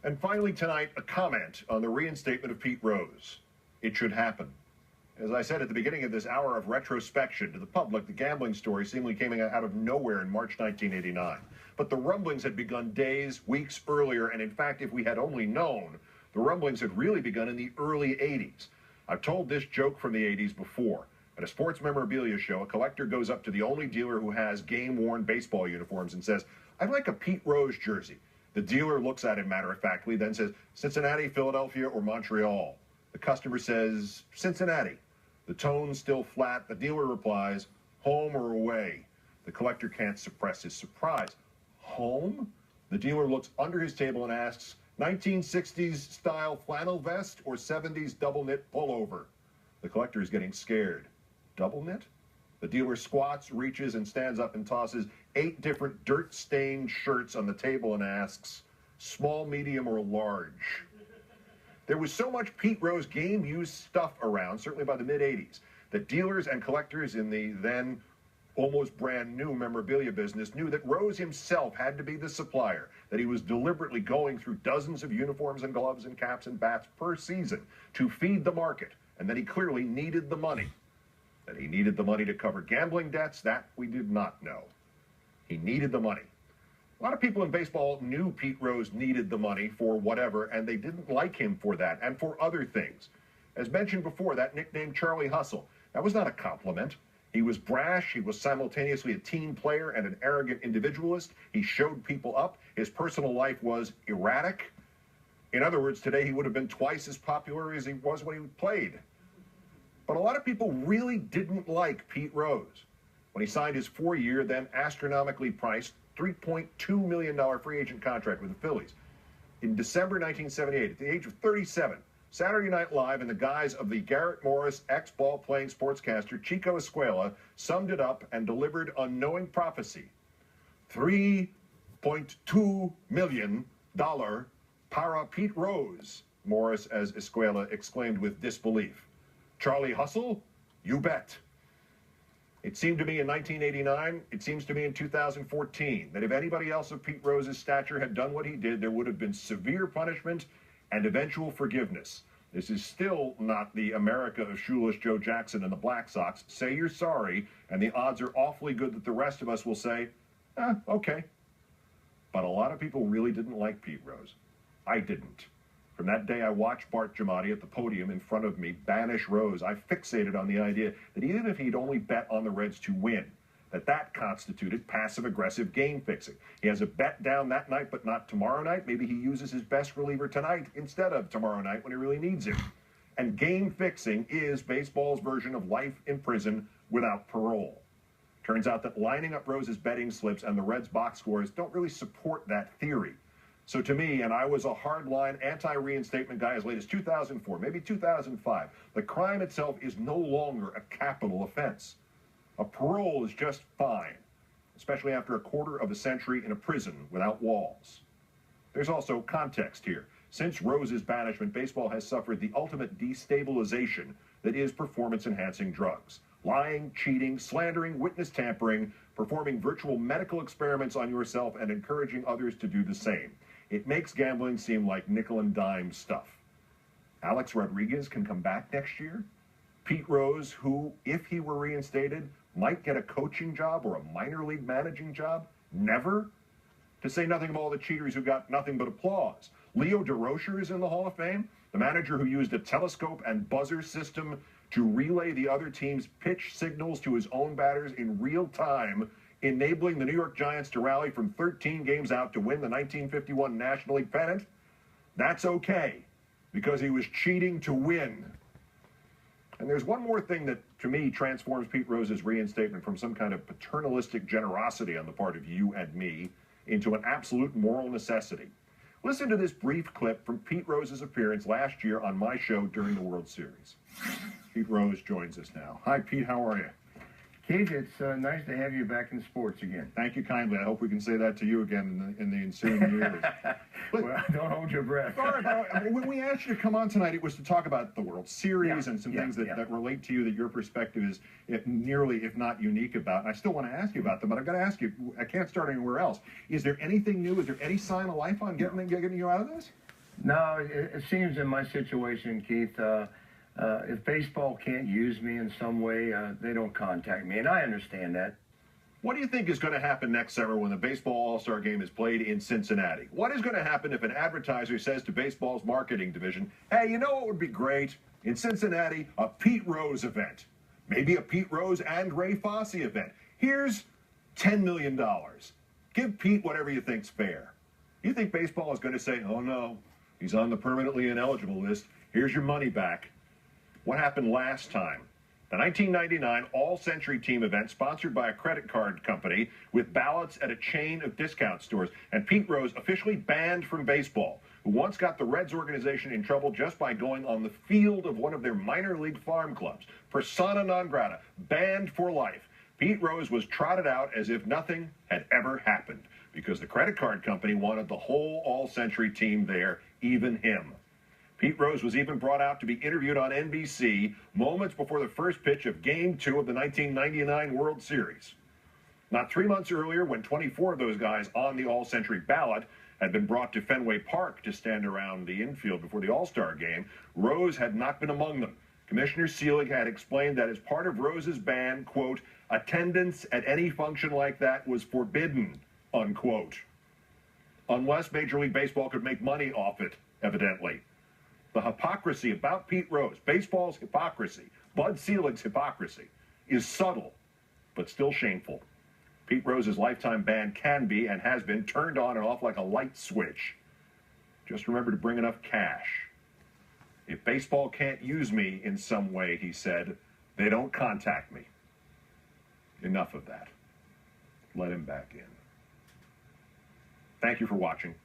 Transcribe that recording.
And finally tonight, a comment on the reinstatement of Pete Rose. It should happen. As I said at the beginning of this hour of retrospection to the public, the gambling story seemingly came out of nowhere in March 1989. But the rumblings had begun days, weeks earlier, and in fact, if we had only known, the rumblings had really begun in the early 80s. I've told this joke from the 80s before. At a sports memorabilia show, a collector goes up to the only dealer who has game-worn baseball uniforms and says, "I'd like a Pete Rose jersey." The dealer looks at him matter-of-factly, then says, "Cincinnati, Philadelphia, or Montreal?" The customer says, "Cincinnati." The tone still flat. The dealer replies, "Home or away?" The collector can't suppress his surprise. "Home?" The dealer looks under his table and asks, 1960s style flannel vest or 70s double knit pullover? The collector is getting scared. Double knit? The dealer squats, reaches, and stands up and tosses 8 different dirt-stained shirts on the table and asks, "Small, medium, or large?" There was so much Pete Rose game-used stuff around, certainly by the mid-'80s, that dealers and collectors in the then almost brand-new memorabilia business knew that Rose himself had to be the supplier, that he was deliberately going through dozens of uniforms and gloves and caps and bats per season to feed the market, and that he clearly needed the money. That he needed the money to cover gambling debts, that we did not know. He needed the money. A lot of people in baseball knew Pete Rose needed the money for whatever, and they didn't like him for that and for other things. As mentioned before, that nickname Charlie Hustle, that was not a compliment. He was brash, he was simultaneously a team player and an arrogant individualist. He showed people up. His personal life was erratic. In other words, today he would have been twice as popular as he was when he played. But a lot of people really didn't like Pete Rose. When he signed his 4-year, then astronomically priced, $3.2 million free agent contract with the Phillies. In December 1978, at the age of 37, Saturday Night Live, in the guise of the Garrett Morris ex-ball-playing sportscaster Chico Escuela, summed it up and delivered unknowing prophecy. $3.2 million para Pete Rose, Morris, as Escuela exclaimed with disbelief. Charlie Hustle? You bet. It seemed to me in 1989, it seems to me in 2014, that if anybody else of Pete Rose's stature had done what he did, there would have been severe punishment and eventual forgiveness. This is still not the America of shoeless Joe Jackson and the Black Sox. Say you're sorry, and the odds are awfully good that the rest of us will say, okay. But a lot of people really didn't like Pete Rose. I didn't. From that day I watched Bart Giamatti at the podium in front of me banish Rose, I fixated on the idea that even if he'd only bet on the Reds to win, that constituted passive-aggressive game fixing. He has a bet down that night, but not tomorrow night. Maybe he uses his best reliever tonight instead of tomorrow night when he really needs him. And game fixing is baseball's version of life in prison without parole. Turns out that lining up Rose's betting slips and the Reds' box scores don't really support that theory. So to me, and I was a hardline anti-reinstatement guy as late as 2004, maybe 2005, the crime itself is no longer a capital offense. A parole is just fine, especially after a quarter of a century in a prison without walls. There's also context here. Since Rose's banishment, baseball has suffered the ultimate destabilization that is performance-enhancing drugs. Lying, cheating, slandering, witness tampering, performing virtual medical experiments on yourself and encouraging others to do the same. It makes gambling seem like nickel and dime stuff. Alex Rodriguez can come back next year. Pete Rose, who, if he were reinstated, might get a coaching job or a minor league managing job, never. To say nothing of all the cheaters who got nothing but applause. Leo DeRocher is in the Hall of Fame, the manager who used a telescope and buzzer system to relay the other team's pitch signals to his own batters in real time, enabling the New York Giants to rally from 13 games out to win the 1951 National League pennant. That's okay, because he was cheating to win. And there's one more thing that, to me, transforms Pete Rose's reinstatement from some kind of paternalistic generosity on the part of you and me into an absolute moral necessity. Listen to this brief clip from Pete Rose's appearance last year on my show during the World Series. Pete Rose joins us now. Hi, Pete. How are you? Keith, it's nice to have you back in sports again. Thank you kindly. I hope we can say that to you again in the ensuing years. Well, don't hold your breath. All right, when we asked you to come on tonight, it was to talk about the World Series and some things that relate to you, that your perspective is nearly, if not unique about. And I still want to ask you about them, but I've got to ask you, I can't start anywhere else. Is there anything new? Is there any sign of life on getting you out of this? No, it seems in my situation, Keith, if baseball can't use me in some way, they don't contact me, and I understand that. What do you think is going to happen next summer when the baseball all-star game is played in Cincinnati? What is going to happen if an advertiser says to baseball's marketing division, hey, you know what would be great? In Cincinnati, a Pete Rose event. Maybe a Pete Rose and Ray Fosse event. Here's $10 million. Give Pete whatever you think's fair. You think baseball is going to say, oh no, he's on the permanently ineligible list. Here's your money back. What happened last time? The 1999 All-Century Team event sponsored by a credit card company with ballots at a chain of discount stores. And Pete Rose officially banned from baseball, who once got the Reds organization in trouble just by going on the field of one of their minor league farm clubs. Persona non grata, banned for life. Pete Rose was trotted out as if nothing had ever happened because the credit card company wanted the whole All-Century Team there, even him. Pete Rose was even brought out to be interviewed on NBC moments before the first pitch of Game 2 of the 1999 World Series. Not 3 months earlier, when 24 of those guys on the All-Century ballot had been brought to Fenway Park to stand around the infield before the All-Star game, Rose had not been among them. Commissioner Seelig had explained that as part of Rose's ban, quote, attendance at any function like that was forbidden, unquote. Unless Major League Baseball could make money off it, evidently. The hypocrisy about Pete Rose, baseball's hypocrisy, Bud Selig's hypocrisy, is subtle, but still shameful. Pete Rose's lifetime ban can be and has been turned on and off like a light switch. Just remember to bring enough cash. If baseball can't use me in some way, he said, they don't contact me. Enough of that. Let him back in. Thank you for watching.